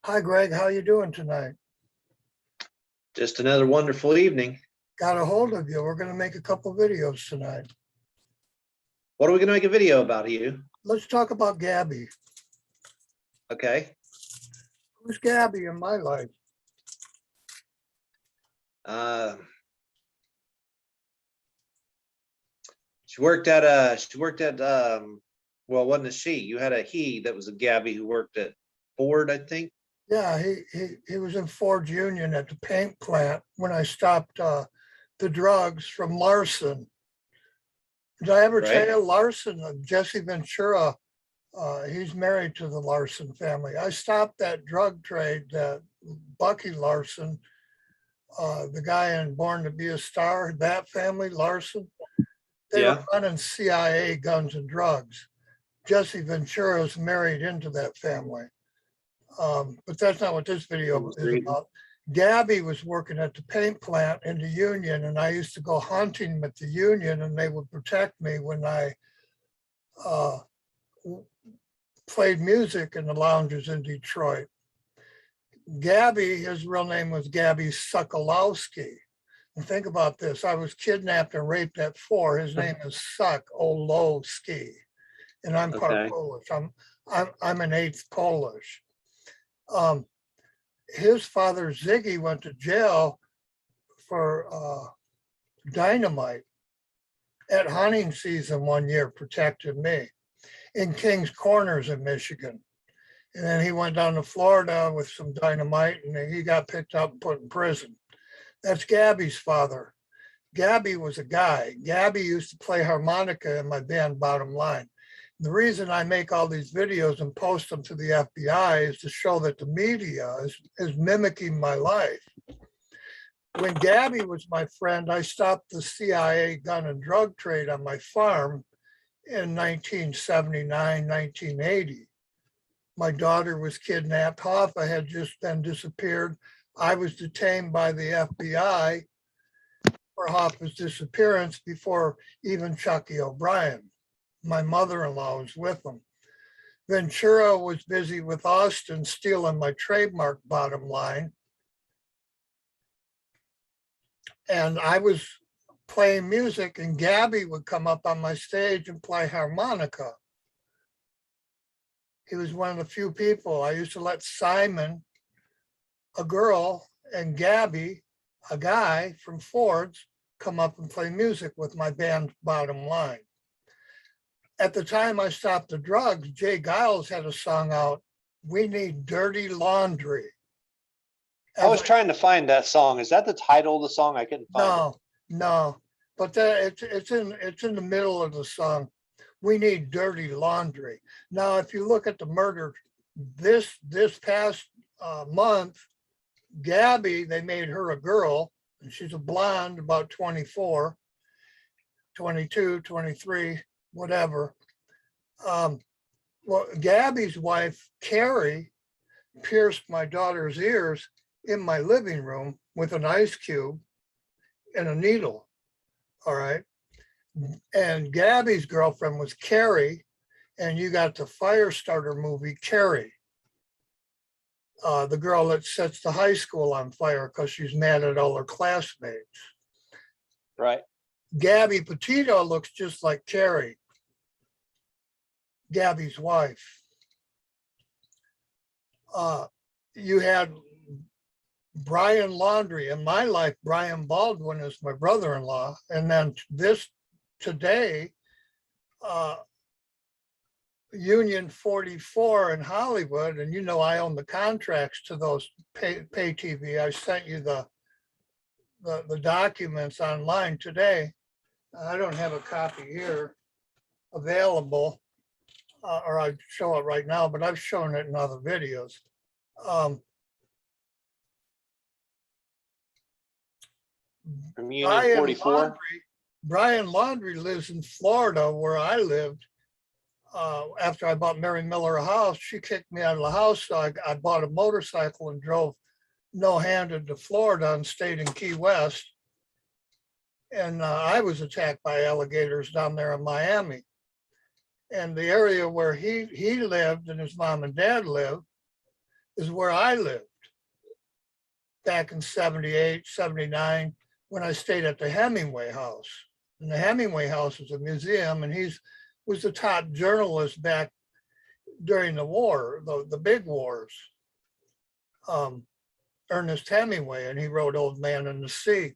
Hi, Greg. How you doing tonight? Just another wonderful evening. Got a hold of you. We're going to make a couple videos tonight. What are we going to make a video about, Hugh? Let's talk about Gabby. Okay. Who's Gabby in my life? She worked at well, wasn't a she? You had a he that was a Gabby who worked at Ford, I think. Yeah, he was in Ford Union at the paint plant when I stopped the drugs from Larson. Did I ever tell you Larson, Jesse Ventura, he's married to the Larson family. I stopped that drug trade that Bucky Larson, the guy in Born to Be a Star, that family, Larson, they were running CIA guns and drugs. Jesse Ventura is married into that family. But that's not what this video is about. Gabby was working at the paint plant in the Union, and I used to go hunting with the Union, and they would protect me when I played music in the lounges in Detroit. Gabby, his real name was Gabby Sokolowski. And think about this, I was kidnapped and raped at 4. His name is Sokolowski, and I'm part Polish. I'm an 8th Polish. His father, Ziggy, went to jail for dynamite at hunting season one year, protected me in King's Corners in Michigan. And then he went down to Florida with some dynamite and he got picked up and put in prison. That's Gabby's father. Gabby was a guy. Gabby used to play harmonica in my band, Bottom Line. The reason I make all these videos and post them to the FBI is to show that the media is mimicking my life. When Gabby was my friend, I stopped the CIA gun and drug trade on my farm in 1979, 1980. My daughter was kidnapped. Hoffa had just been disappeared. I was detained by the FBI for Hoffa's disappearance before even Chucky O'Brien. My mother-in-law was with him. Ventura was busy with Austin stealing my trademark Bottom Line. And I was playing music and Gabby would come up on my stage and play harmonica. He was one of the few people. I used to let Simon, a girl, and Gabby, a guy from Ford's, come up and play music with my band Bottom Line. At the time I stopped the drugs, Jay Giles had a song out, We Need Dirty Laundrie. I was trying to find that song. Is that the title of the song? I couldn't find it. No, but it's in the middle of the song. We need dirty laundry. Now, if you look at the murder, this past month, Gabby, they made her a girl, and she's a blonde, about 24, 22, 23, whatever. Well, Gabby's wife, Carrie, pierced my daughter's ears in my living room with an ice cube and a needle, all right? And Gabby's girlfriend was Carrie, and you got the Firestarter movie, Carrie, the girl that sets the high school on fire because she's mad at all her classmates. Right. Gabby Petito looks just like Carrie, Gabby's wife. You had Brian Laundrie. In my life, Brian Baldwin is my brother-in-law. And then today, Union 44 in Hollywood, and you know I own the contracts to those pay TV. I sent you the documents online today. I don't have a copy here available, or I'd show it right now, but I've shown it in other videos. From Union 44? Brian Laundrie lives in Florida where I lived. After I bought Mary Miller a house, she kicked me out of the house. So I bought a motorcycle and drove no-handed to Florida and stayed in Key West. And I was attacked by alligators down there in Miami. And the area where he lived and his mom and dad lived, is where I lived back in 78, 79, when I stayed at the Hemingway House. And the Hemingway House is a museum, and was the top journalist back during the war, the big wars. Ernest Hemingway, and he wrote Old Man and the Sea.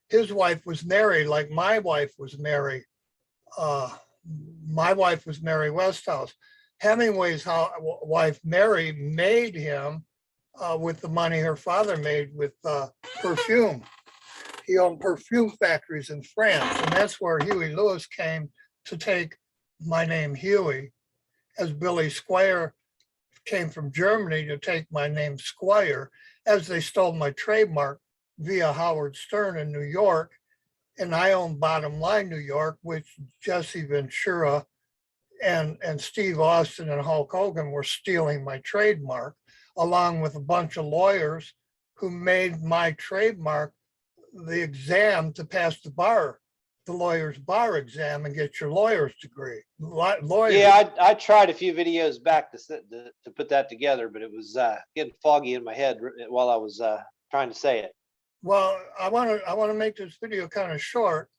His wife was Mary, like my wife was Mary. My wife was Mary Westhouse. Hemingway's wife, Mary, made him with the money her father made with perfume. He owned perfume factories in France, and that's where Huey Lewis came to take my name, Huey, as Billy Squire came from Germany to take my name, Squire, as they stole my trademark via Howard Stern in New York. And I own Bottom Line New York, which Jesse Ventura and Steve Austin and Hulk Hogan were stealing my trademark, along with a bunch of lawyers who made my trademark the exam to pass the bar, the lawyer's bar exam, and get your lawyer's degree. Lawyers. Yeah, I tried a few videos back to put that together, but it was getting foggy in my head while I was trying to say it. Well, I want to make this video kind of short.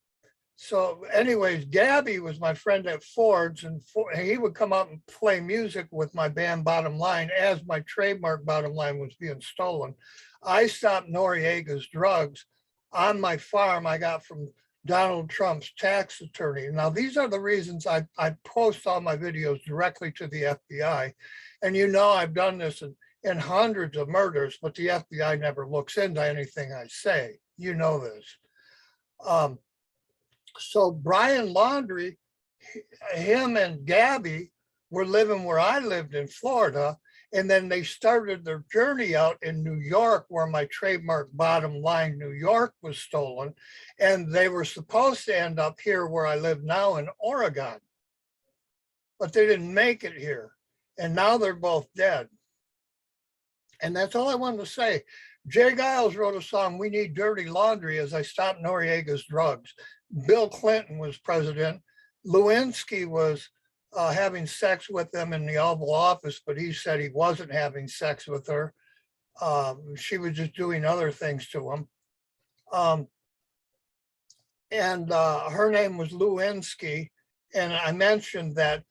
So anyways, Gabby was my friend at Ford's, and he would come out and play music with my band Bottom Line as my trademark Bottom Line was being stolen. I stopped Noriega's drugs on my farm I got from Donald Trump's tax attorney. Now, these are the reasons I post all my videos directly to the FBI. And you know, I've done this in hundreds of murders, but the FBI never looks into anything I say. You know this. So Brian Laundrie, him and Gabby were living where I lived in Florida. And then they started their journey out in New York, where my trademark Bottom Line New York was stolen. And they were supposed to end up here where I live now in Oregon, but they didn't make it here. And now they're both dead. And that's all I wanted to say. Jay Giles wrote a song, We Need Dirty Laundry, as I stopped Noriega's drugs. Bill Clinton was president. Lewinsky was having sex with them in the Oval Office, but he said he wasn't having sex with her. She was just doing other things to him. And her name was Lewinsky. And I mentioned that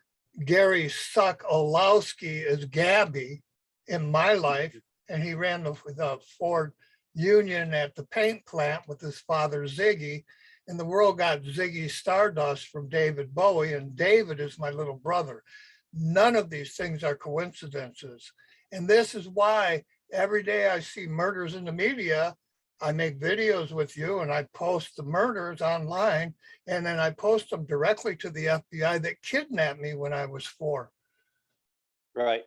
Gary Suck-Olowski is Gabby in my life. And he ran the Ford Union at the paint plant with his father, Ziggy. And the world got Ziggy Stardust from David Bowie, and David is my little brother. None of these things are coincidences. And this is why every day I see murders in the media, I make videos with you and I post the murders online, and then I post them directly to the FBI that kidnapped me when I was 4. Right.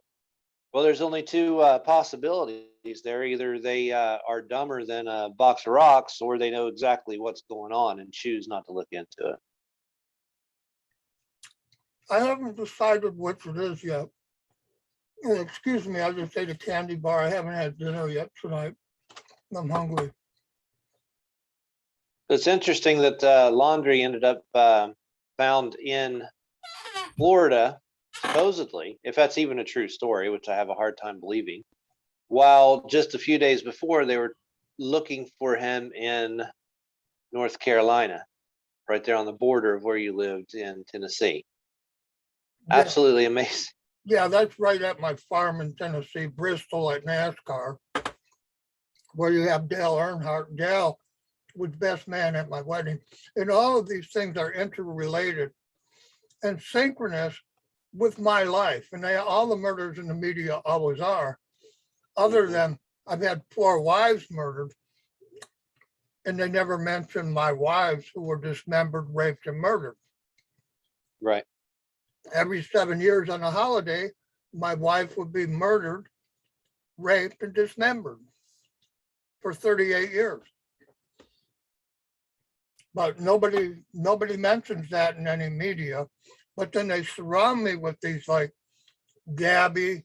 Well, there's only two possibilities there. Either they are dumber than a box of rocks, or they know exactly what's going on and choose not to look into it. I haven't decided which it is yet. Oh, excuse me, I just ate a candy bar. I haven't had dinner yet tonight. I'm hungry. It's interesting that Laundrie ended up found in Florida, supposedly, if that's even a true story, which I have a hard time believing, while just a few days before they were looking for him in North Carolina, right there on the border of where you lived in Tennessee. Yeah. Absolutely amazing. Yeah, that's right at my farm in Tennessee, Bristol at NASCAR, where you have Dale Earnhardt. Dale was best man at my wedding. And all of these things are interrelated and synchronous with my life. And all the murders in the media always are, other than I've had 4 wives murdered, and they never mentioned my wives who were dismembered, raped, and murdered. Right. Every 7 years on a holiday, my wife would be murdered, raped, and dismembered for 38 years. But nobody mentions that in any media. But then they surround me with these like Gabby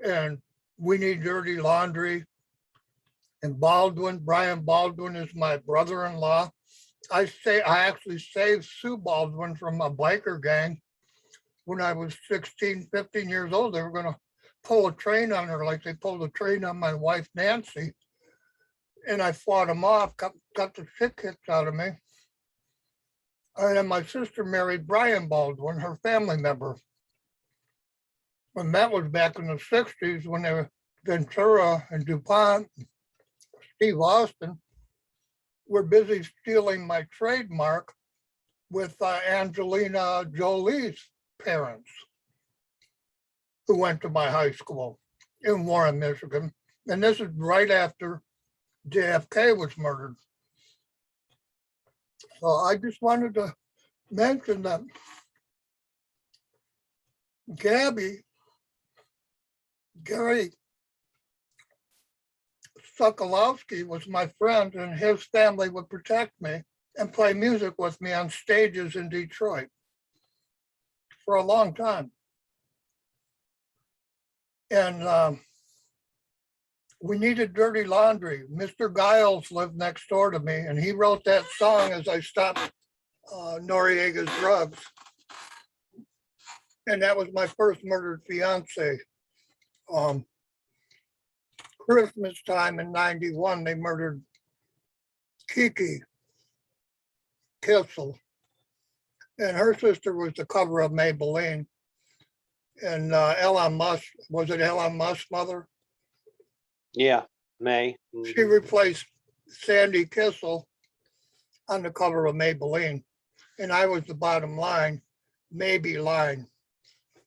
and We Need Dirty Laundry and Baldwin. Brian Baldwin is my brother-in-law. I actually saved Sue Baldwin from a biker gang when I was 16, 15 years old. They were going to pull a train on her like they pulled a train on my wife, Nancy. And I fought them off, got the shit kicked out of me. And then my sister married Brian Baldwin, her family member. And that was back in the 60s when they were Ventura and DuPont, Steve Austin were busy stealing my trademark with Angelina Jolie's parents, who went to my high school in Warren, Michigan. And this is right after JFK was murdered. So I just wanted to mention that Gary Sokolowski was my friend, and his family would protect me and play music with me on stages in Detroit for a long time. And we needed dirty laundry. Mr. Giles lived next door to me, and he wrote that song as I stopped Noriega's drugs. And that was my first murdered fiance. Christmas time in 91, they murdered Kiki Kissel. And her sister was the cover of Maybelline. And Elon Musk, was it Elon Musk's mother? Yeah, May. She replaced Sandy Kissel on the cover of Maybelline. And I was the bottom line, maybe line.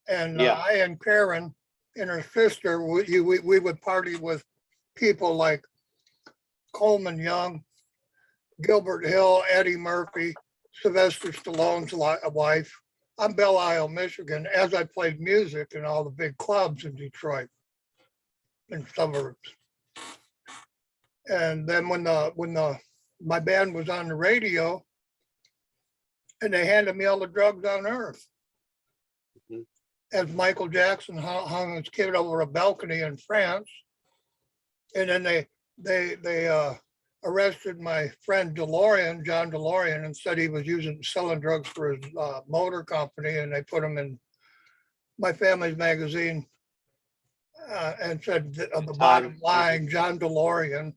And I and Karen and her sister, we would party with people like Coleman Young, Gilbert Hill, Eddie Murphy, Sylvester Stallone's wife. I'm Belle Isle, Michigan, as I played music in all the big clubs in Detroit and suburbs. And then when my band was on the radio, and they handed me all the drugs on earth. Mm-hmm. As Michael Jackson hung his kid over a balcony in France. And then they arrested my friend John DeLorean, and said he was selling drugs for his motor company. And they put him in my family's magazine and said the bottom line, John DeLorean,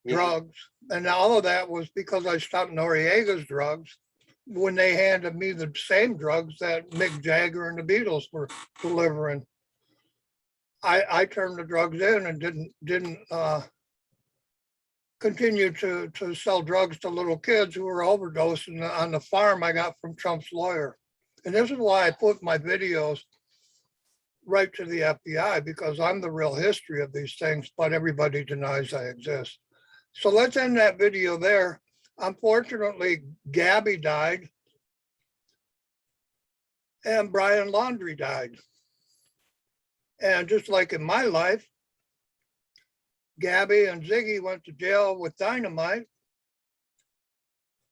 drugs. And all of that was because I stopped Noriega's drugs when they handed me the same drugs that Mick Jagger and the Beatles were delivering. I turned the drugs in and didn't continue to sell drugs to little kids who were overdosing on the farm I got from Trump's lawyer. And this is why I put my videos right to the FBI, because I'm the real history of these things, but everybody denies I exist. So let's end that video there. Unfortunately, Gabby died and Brian Laundrie died. And just like in my life, Gabby and Ziggy went to jail with dynamite.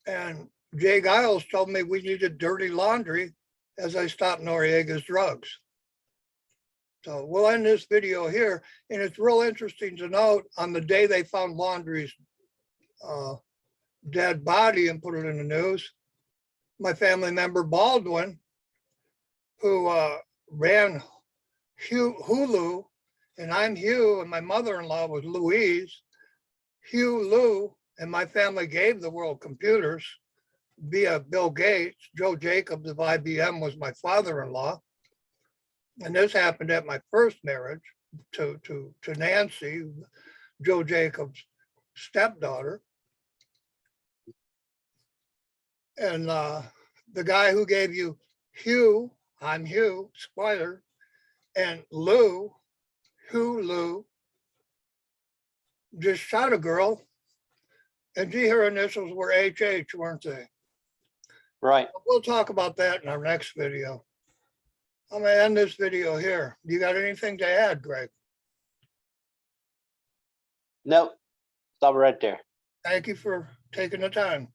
And Jay Giles told me we needed dirty laundry as I stopped Noriega's drugs. So we'll end this video here. And it's real interesting to note, on the day they found Laundrie's dead body and put it in the news, my family member Baldwin, who ran Hulu, and I'm Hugh, and my mother-in-law was Louise. Hugh, Lou, and my family gave the world computers via Bill Gates. Joe Jacobs of IBM was my father-in-law. And this happened at my first marriage to Nancy, Joe Jacobs' stepdaughter. And the guy who gave you Hugh, I'm Hugh, Squire, and Lou, Lou, just shot a girl. And gee, her initials were HH, weren't they? Right. We'll talk about that in our next video. I'm going to end this video here. You got anything to add, Greg? Nope. Stop right there. Thank you for taking the time.